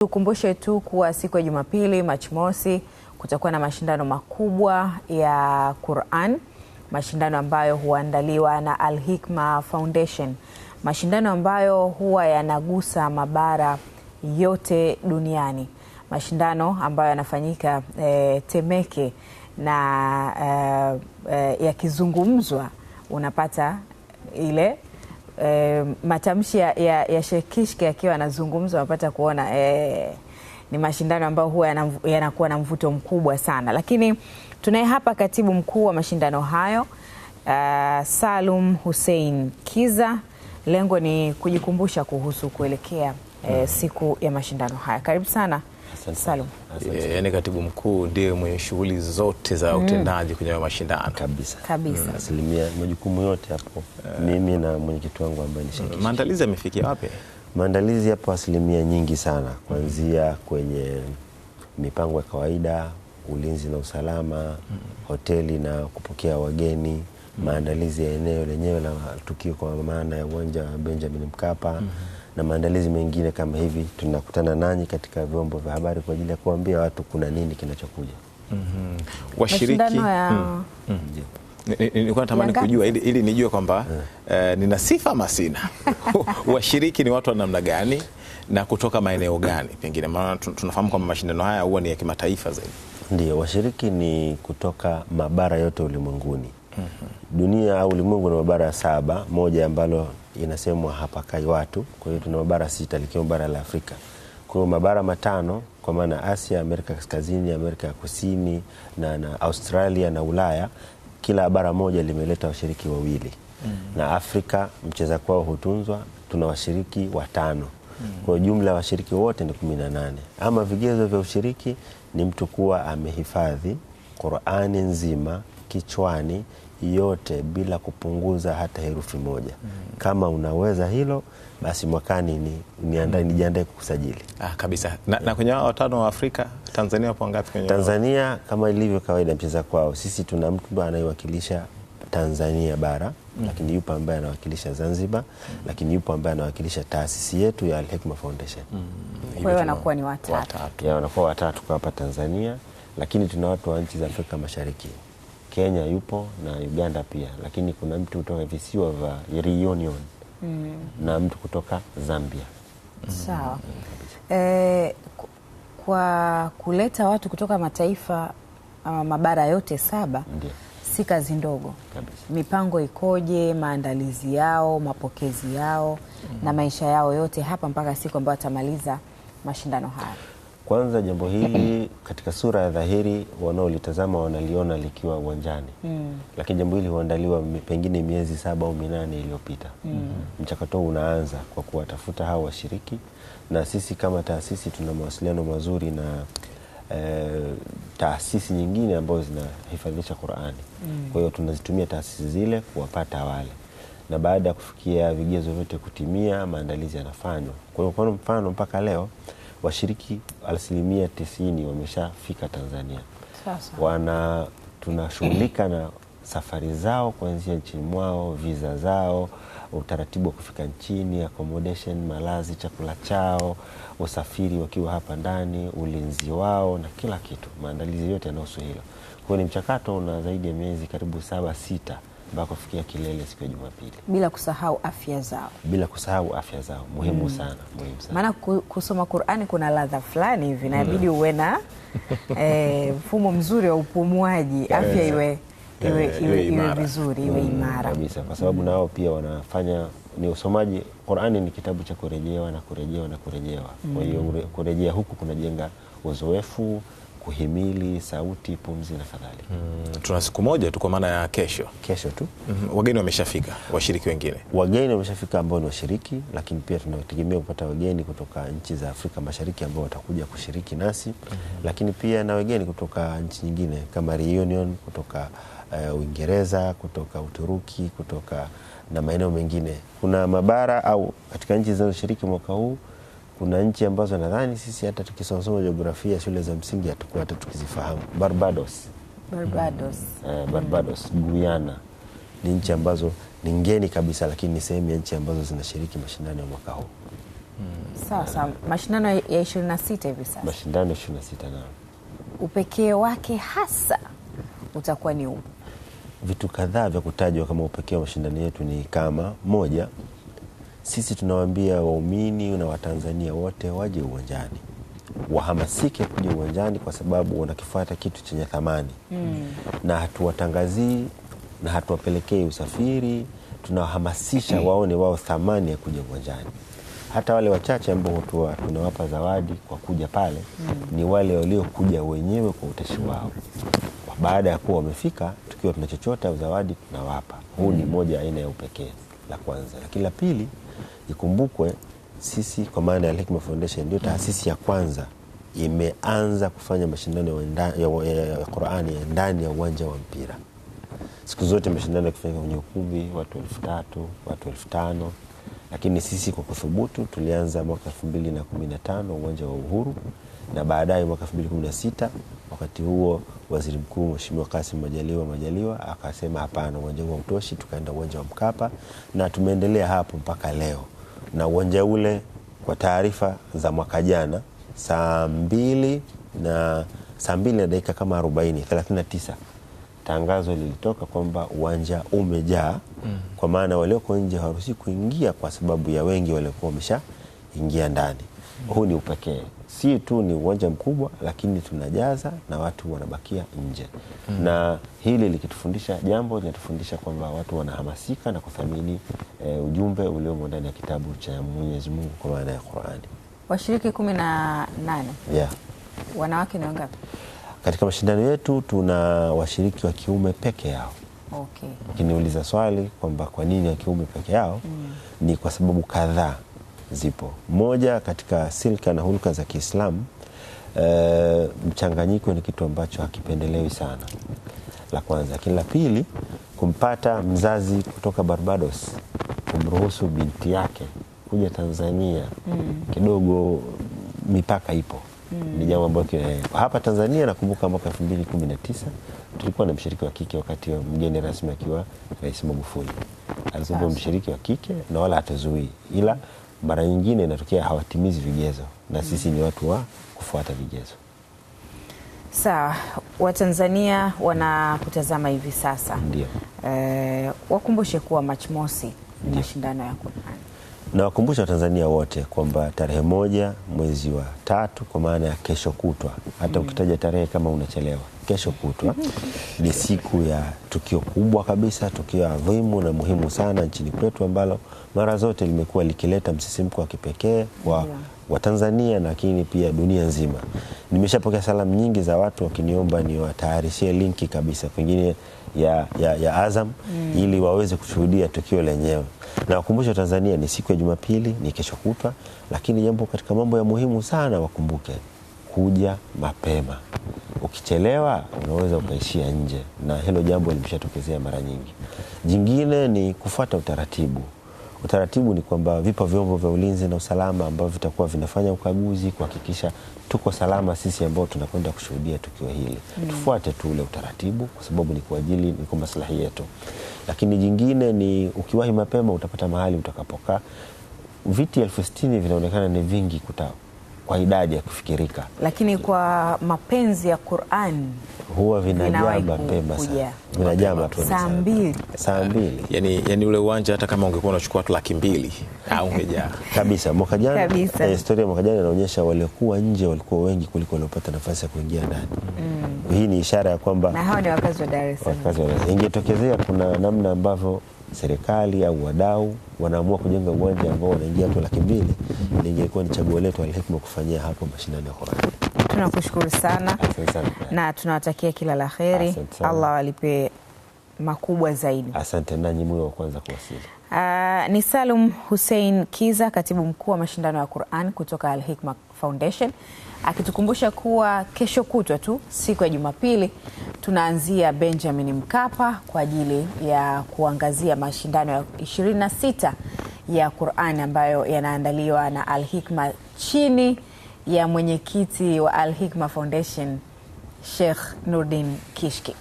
Tukumbushe tu kuwa siku ya Jumapili Machi mosi kutakuwa na mashindano makubwa ya Qur'an, mashindano ambayo huandaliwa na Al Hikma Foundation, mashindano ambayo huwa yanagusa mabara yote duniani, mashindano ambayo yanafanyika Temeke na yakizungumzwa unapata ile matamshi ya Sheikh Kishki akiwa anazungumza unapata kuona ni mashindano ambayo huwa yanakuwa na mvuto mkubwa sana. Lakini tunaye hapa katibu mkuu wa mashindano hayo Salum Hussein Kiza. Lengo ni kujikumbusha kuhusu kuelekea siku ya mashindano haya. Karibu sana. Salum. Yaani katibu mkuu ndiye mwenye shughuli zote za utendaji kwenye mashindano kabisa. Asilimia majukumu yote hapo mimi na mwenyekiti wangu ambaye ni Sheikh. Maandalizi yamefikia wapi? Maandalizi hapo asilimia nyingi sana, kuanzia kwenye mipango ya kawaida, ulinzi na usalama, hoteli na kupokea wageni, maandalizi ya eneo lenyewe la tukio kwa maana ya uwanja wa Benjamin Mkapa, na maandalizi mengine kama hivi. Tunakutana nanyi katika vyombo vya habari kwa ajili ya kuambia watu kuna nini kinachokuja. Washiriki nilikuwa natamani kujua ili nijue kwamba nina sifa ama sina. Washiriki ni watu wa namna gani na kutoka maeneo gani? Pengine maana tunafahamu kwamba mashindano haya huwa ni ya kimataifa zaidi. Ndio, washiriki ni kutoka mabara yote ulimwenguni. Dunia au ulimwengu na mabara 7, moja ambalo inasemwa hapa kai watu. Kwa hiyo tuna mabara 6 likiwa bara la Afrika. Kwa hiyo mabara 5 kwa maana Asia, Amerika Kaskazini, Amerika ya Kusini na Australia na Ulaya, kila bara moja limeleta washiriki wawili. Na Afrika mcheza kwao hutunzwa, tuna washiriki 5. Kwa jumla washiriki wote ni 18. Ama vigezo vya ushiriki ni mtu kuwa amehifadhi Qur'ani nzima kichwani yote bila kupunguza hata herufi moja. Kama unaweza hilo basi mwakani nijiandae kukusajili. Kabisa. Na kwenye hao 5 wa Afrika, Tanzania wapo ngapi kwenye? Tanzania kama ilivyo kawaida mcheza kwao, sisi tuna mtu anayewakilisha Tanzania bara, lakini yupo ambaye anawakilisha Zanzibar, lakini yupo ambaye anawakilisha taasisi yetu ya Al Hikma Foundation. Kwa hiyo wanakuwa ni watatu. Wanakuwa 3 kwa hapa Tanzania, lakini tuna watu wa nchi za Afrika Mashariki. Kenya yupo na Uganda pia, lakini kuna mtu kutoka visiwa vya Reunion na mtu kutoka Zambia. Sawa. Kwa kuleta watu kutoka mataifa mabara yote 7, si kazi ndogo kabisa. Mipango ikoje, maandalizi yao, mapokezi yao na maisha yao yote hapa mpaka siku ambayo atamaliza mashindano haya? Kwanza jambo hili katika sura ya dhahiri wanaolitazama wanaliona likiwa uwanjani. Lakini jambo hili huandaliwa pengine miezi 7 au 8 iliyopita. Mchakato unaanza kwa kuwatafuta hao washiriki, na sisi kama taasisi tuna mawasiliano mazuri na taasisi nyingine ambazo zinahifadhisha Qur'ani. Kwa hiyo tunazitumia taasisi zile kuwapata wale, na baada ya kufikia vigezo vyote kutimia, maandalizi yanafanywa. Kwa hiyo kwa mfano mpaka leo washiriki asilimia 90 wameshafika Tanzania. Sasa tunashughulika na safari zao kuanzia nchini mwao, visa zao, utaratibu wa kufika nchini, accommodation, malazi, chakula chao, usafiri wakiwa hapa ndani, ulinzi wao na kila kitu. Maandalizi yote yanahusu hilo. Kwa hiyo ni mchakato una zaidi ya miezi karibu 7-6 mpaka kufikia kilele siku ya Jumapili. Bila kusahau afya zao. Muhimu sana. Maana kusoma Qur'ani kuna ladha fulani hivi, inabidi uwe na mfumo mzuri wa upumuaji, afya iwe vizuri, iwe imara kabisa, kwa sababu nao pia wanafanya ni usomaji. Qur'ani ni kitabu cha kurejewa na kurejewa na kurejewa. Kwa hiyo kurejea huku kunajenga uzoefu, kuhimili sauti, pumzi na kadhalika. Tuna siku moja tu kwa maana ya kesho tu. Wageni wameshafika, washiriki wengine. Wageni wameshafika ambao ni washiriki, lakini pia tunategemea kupata wageni kutoka nchi za Afrika Mashariki ambao watakuja kushiriki nasi. Lakini pia na wageni kutoka nchi nyingine kama Reunion, kutoka Uingereza, kutoka Uturuki, kutoka na maeneo mengine. Kuna mabara au katika nchi zinazoshiriki mwaka huu, kuna nchi ambazo nadhani sisi hata tukisoma jiografia shule za msingi hatakuwa hata tukizifahamu. Barbados, Guyana ni nchi ambazo ni ngeni kabisa, lakini ni sehemu ya nchi ambazo zinashiriki mashindano ya mwaka huu. Sasa mashindano ya 26 hivi sasa. Mashindano 26 na upekee wake hasa utakuwa ni upi? Vitu kadhaa vya kutajwa kama upekee wa mashindano yetu ni kama moja, sisi tunawaambia waumini na Watanzania wote waje uwanjani, wahamasike kuja uwanjani kwa sababu wanakifuata kitu chenye thamani. Na hatuwatangazii na hatuwapelekei usafiri, tunawahamasisha waone wao thamani ya kuja uwanjani. Hata wale wachache ambao tunawapa zawadi kwa kuja pale ni wale waliokuja wenyewe kwa utashi wao. Baada ya kuwa wamefika, tukiwa tunachochota zawadi tunawapa. Huu ni moja aina ya upekee la kwanza. Lakini la pili, ikumbukwe sisi kwa maana ya Al-Hikma Foundation ndio taasisi ya kwanza imeanza kufanya mashindano ya Qur'ani ndani ya uwanja wa mpira. Siku zote mashindano yakifanyika kwenye ukumbi watu 3,000, watu 5,000, lakini sisi kwa kuthubutu tulianza mwaka 2015 uwanja wa Uhuru, na baadaye mwaka 2016 wakati huo Waziri Mkuu Mheshimiwa Kassim Majaliwa akasema hapana, uwanja huo hautoshi, tukaenda uwanja wa Mkapa na tumeendelea hapo mpaka leo. Na uwanja ule kwa taarifa za mwaka jana saa 2 na dakika kama 39 tangazo lilitoka kwamba uwanja umejaa, kwa maana walioko nje hawaruhusi kuingia kwa sababu ya wengi waliokuwa wameshaingia ndani. Huu ni upekee. Si tu ni uwanja mkubwa, lakini tunajaza na watu wanabakia nje. Na hili likitufundisha jambo, linatufundisha kwamba watu wanahamasika na kuthamini ujumbe uliomo ndani ya kitabu cha Mwenyezi Mungu kwa maana ya Qur'ani. Washiriki 18. Yeah. Wanawake ni wangapi? Katika mashindano yetu tuna washiriki wa kiume peke yao. Okay. Ukiniuliza swali kwamba kwa nini wa kiume peke yao, ni kwa sababu kadhaa zipo. Moja, katika silka na hulka za Kiislamu, mchanganyiko ni kitu ambacho hakipendelewi sana, la kwanza. Lakini la pili, kumpata mzazi kutoka Barbados kumruhusu binti yake kuja Tanzania, kidogo mipaka ipo. Ni jambo ambalo hapa Tanzania, nakumbuka mwaka 2019 tulikuwa na mshiriki wa kike wakati wa mgeni rasmi akiwa Rais Magufuli. Alikuwa mshiriki wa kike na wala hatazuii, ila mara nyingine inatokea hawatimizi vigezo, na sisi ni watu wa kufuata vigezo. Sawa, Watanzania wanakutazama hivi sasa. Ndio. Wakumbushe kuwa Machi mosi ni mashindano ya Qur'an. Na wakumbusha Watanzania wote kwamba tarehe 1 mwezi wa 3 kwa maana ya kesho kutwa, hata ukitaja tarehe kama unachelewa, kesho kutwa ni siku ya tukio kubwa kabisa, tukio adhimu na muhimu sana nchini kwetu, ambalo mara zote limekuwa likileta msisimko wa kipekee wa Watanzania lakini pia dunia nzima. Nimeshapokea salamu nyingi za watu wakiniomba niwatayarishie linki kabisa pengine ya Azam ili waweze kushuhudia tukio lenyewe. Na wakumbusha Tanzania ni siku ya Jumapili, ni kesho kutwa, lakini jambo katika mambo ya muhimu sana wakumbuke kuja mapema. Ukichelewa unaweza ukaishia nje, na hilo jambo limeshatokezea mara nyingi. Jingine ni kufuata utaratibu. Utaratibu ni kwamba vipo vyombo vya ulinzi na usalama ambavyo vitakuwa vinafanya ukaguzi kuhakikisha tuko salama sisi ambao tunakwenda kushuhudia tukio hili. Tufuate tu ule utaratibu kwa sababu ni kwa ajili, ni kwa maslahi yetu. Lakini jingine ni ukiwahi mapema utapata mahali utakapokaa. Viti 60,000 vinaonekana ni vingi kwa idadi ya kufikirika, lakini kwa mapenzi ya Qur'an huwa vinajaa mapema sana. Vinajaa mapema saa 2. Yani ule uwanja hata kama ungekuwa unachukua watu 200,000 au ungejaa kabisa. Mwaka jana historia mwaka jana inaonyesha waliokuwa nje walikuwa wengi kuliko waliopata nafasi ya kuingia ndani. Hii ni ishara ya kwamba na hao ni wakazi wa Dar es Salaam. Ingetokezea kuna namna ambavyo serikali au wadau wanaamua kujenga uwanja ambao wanaingia watu 200,000, ingekuwa ni chaguo letu Al-Hikma kufanyia hapo mashindano ya Qur'an. Tunakushukuru sana na tunawatakia kila la kheri. Allah walipe makubwa zaidi. Asante, nanyi mwe wa kwanza kuwasili. Ni Salum Hussein Kiza, katibu mkuu wa mashindano ya Qur'an kutoka Al-Hikma Foundation, akitukumbusha kuwa kesho kutwa tu siku ya Jumapili tunaanzia Benjamin Mkapa kwa ajili ya kuangazia mashindano ya 26 ya Qur'an ambayo yanaandaliwa na Al-Hikma chini ya mwenyekiti wa Al-Hikma Foundation Sheikh Nurdin Kishki.